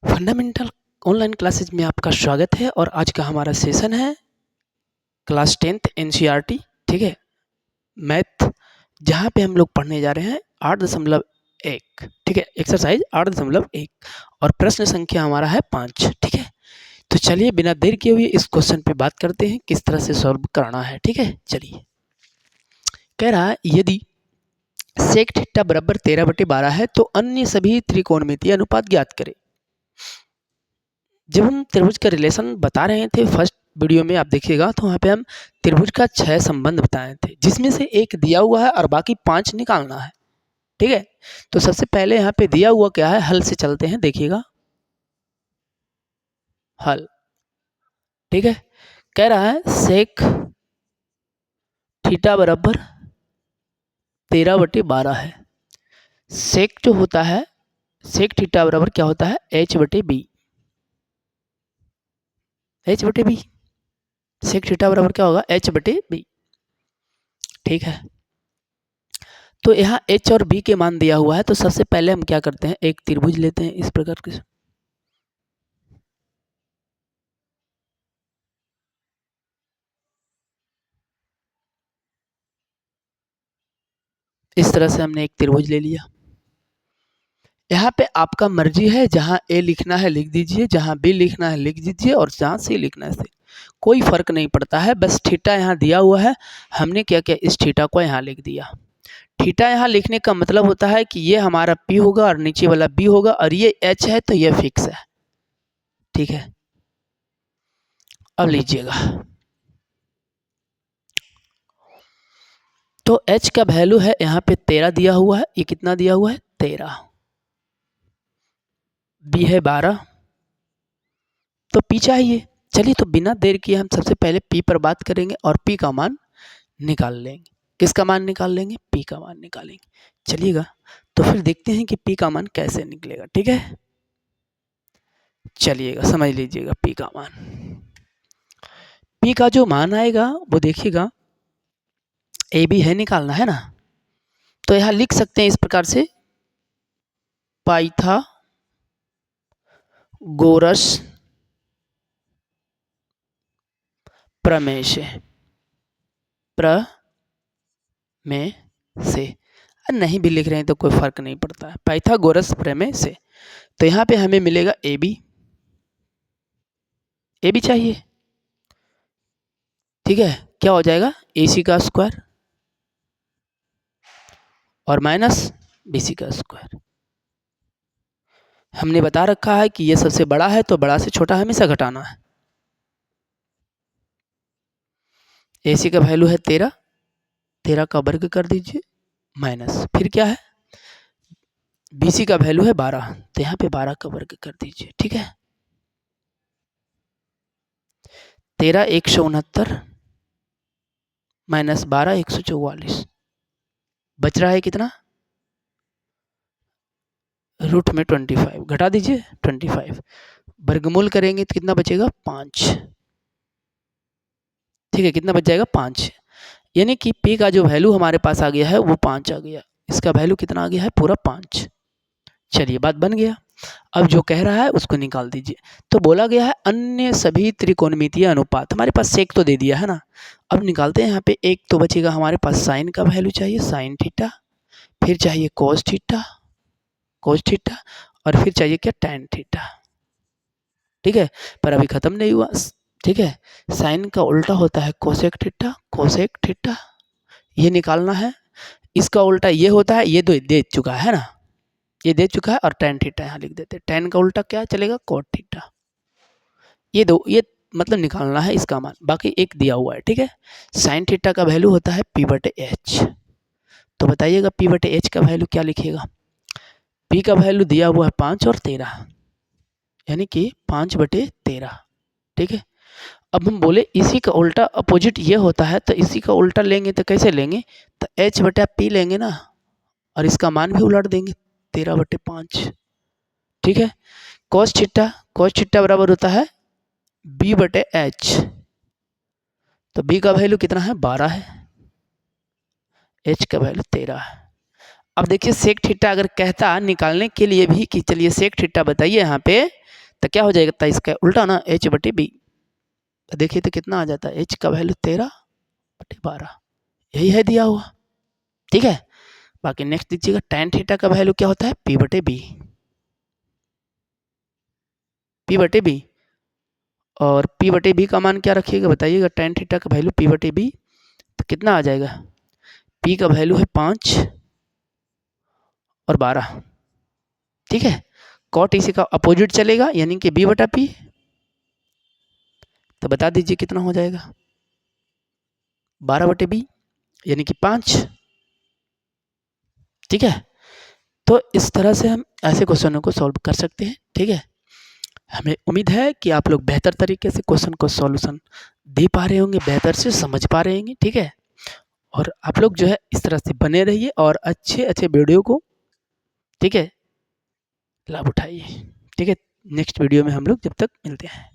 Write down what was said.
Fundamental online classes में आपका स्वागत है और आज का हमारा सेशन है क्लास 10th एनसीईआरटी। ठीक है, मैथ, जहाँ पे हम लोग पढ़ने जा रहे हैं 8.1। ठीक है, एक्सरसाइज 8.1 और प्रश्न संख्या हमारा है 5। ठीक है, तो चलिए बिना देर किए हुए इस क्वेश्चन पे बात करते हैं किस तरह से सॉल्व करना है। ठीक है, चलिए। कह रहा है यदि सेक थीटा बराबर 13/12 है तो अन्य सभी त्रिकोणमितीय अनुपात ज्ञात करें। जब हम त्रिभुज का रिलेशन बता रहे थे फर्स्ट वीडियो में, आप देखिएगा तो वहाँ पे हम त्रिभुज का 6 संबंध बताए थे, जिसमें से एक दिया हुआ है और बाकी 5 निकालना है। ठीक है, तो सबसे पहले यहाँ पे दिया हुआ क्या है, हल से चलते हैं, देखिएगा हल। ठीक है, कह रहा है सेक थीटा बराबर 13/12 है। सेक जो होता है, सेक थीटा बराबर क्या होता है, h/b। h/b, सेक थीटा बराबर क्या होगा, h/b। ठीक है, तो यहाँ h और b के मान दिया हुआ है, तो सबसे पहले हम क्या करते हैं, एक त्रिभुज लेते हैं इस प्रकार के। इस तरह से हमने एक त्रिभुज ले लिया। यहाँ पे आपका मर्जी है, जहाँ a लिखना है लिख दीजिए, जहाँ b लिखना है लिख दीजिए और जहाँ c लिखना है, कोई फर्क नहीं पड़ता है। बस थीटा यहाँ दिया हुआ है, हमने क्या किया, इस थीटा को यहाँ लिख दिया। थीटा यहाँ लिखने का मतलब होता है कि ये हमारा p होगा और नीचे वाला b होगा और ये h है तो ये फिक्स है। ठीक है, अब लीजिएगा, तो h का वैल्यू है यहाँ पे 13 दिया हुआ है। ये कितना दिया हुआ है, 13। b है 12, तो p चाहिए। चलिए, तो बिना देर किए हम सबसे पहले p पर बात करेंगे और p का मान निकाल लेंगे। किसका मान निकाल लेंगे, p का मान निकालेंगे। चलिएगा, तो फिर देखते हैं कि p का मान कैसे निकलेगा। ठीक है, चलिएगा समझ लीजिएगा p का मान। p का जो मान आएगा वो देखिएगा, ए बी है निकालना है ना, तो यहाँ लिख सकते हैं इस प्रकार से, पाइथागोरस प्रमेय से, नहीं भी लिख रहे हैं तो कोई फर्क नहीं पड़ता है, पाइथागोरस प्रमेय से। तो यहाँ पे हमें मिलेगा ए बी चाहिए। ठीक है, क्या हो जाएगा, ए सी का स्क्वायर और माइनस बी सी का स्क्वायर। हमने बता रखा है कि ये सबसे बड़ा है तो बड़ा से छोटा हमेशा घटाना है। ए सी का वैल्यू है 13, 13 का वर्ग कर दीजिए, माइनस फिर क्या है, बी सी का वैल्यू है 12, तो यहाँ पे 12 का वर्ग कर दीजिए। ठीक है, 13 169 माइनस 12 144, बच रहा है कितना, रूट में 25, घटा दीजिए 25, वर्गमूल करेंगे तो कितना बचेगा, 5। ठीक है, कितना बच जाएगा, 5। यानी कि p का जो वैल्यू हमारे पास आ गया है वो 5 आ गया। इसका वैल्यू कितना आ गया है, पूरा 5। चलिए, बात बन गया। अब जो कह रहा है उसको निकाल दीजिए। तो बोला गया है अन्य सभी त्रिकोणमितीय अनुपात, हमारे पास सेक तो दे दिया है ना, अब निकालते हैं। यहाँ पे एक तो बचेगा हमारे पास साइन का वैल्यू चाहिए, साइन थीटा, फिर चाहिए कोस थीटा, और फिर चाहिए क्या, टैन थीटा। ठीक है, पर अभी खत्म नहीं हुआ। ठीक है, साइन का उल्टा होता है कोसेक थीटा, ये निकालना है। इसका उल्टा ये होता है, ये तो दे चुका है ना, ये दे चुका है, और टैन थीटा यहाँ लिख देते हैं। टैन का उल्टा क्या चलेगा, कोट थीटा। ये दो, ये मतलब निकालना है इसका मान, बाकी एक दिया हुआ है। ठीक है, साइन थीटा का वैल्यू होता है p/h। तो बताइएगा p/h का वैल्यू क्या लिखिएगा, p का वैल्यू दिया हुआ है 5 और 13, यानी कि 5/13। ठीक है, अब हम बोले इसी का उल्टा अपोजिट ये होता है, तो इसी का उल्टा लेंगे तो कैसे लेंगे, तो h/p लेंगे ना, और इसका मान भी उलट देंगे, 13/5। ठीक है, cos थीटा बराबर होता है b/h, तो b का वैल्यू कितना है, 12 है, h का वैल्यू 13 है। अब देखिए सेक थीटा अगर कहता निकालने के लिए भी कि चलिए सेक थीटा बताइए यहाँ पे, तो क्या हो जाएगा, इसका उल्टा ना h बटे b। देखिए तो कितना आ जाता है, h का वैल्यू 13/12, यही है दिया हुआ। ठीक है, बाकी नेक्स्ट दीजिएगा tan थीटा का वैल्यू क्या होता है, p बटे b, p बटे b। और p बटे b का मान क्या रखिएगा बताइएगा, tan थीटा का वैल्यू p बटे b, तो कितना आ जाएगा, p का वैल्यू है 5 और 12। ठीक है, cot इसी का अपोजिट चलेगा यानी कि b बटा p, तो बता दीजिए कितना हो जाएगा, 12 बटे b यानी कि 5। ठीक है, तो इस तरह से हम ऐसे क्वेश्चनों को सॉल्व कर सकते हैं। ठीक है, हमें उम्मीद है कि आप लोग बेहतर तरीके से क्वेश्चन को सॉल्यूशन दे पा रहे होंगे, बेहतर से समझ पा रहे होंगे। ठीक है, और आप लोग जो है इस तरह से बने रहिए और अच्छे अच्छे वीडियो को, ठीक है, लाभ उठाइए। ठीक है, नेक्स्ट वीडियो में हम लोग जब तक मिलते हैं।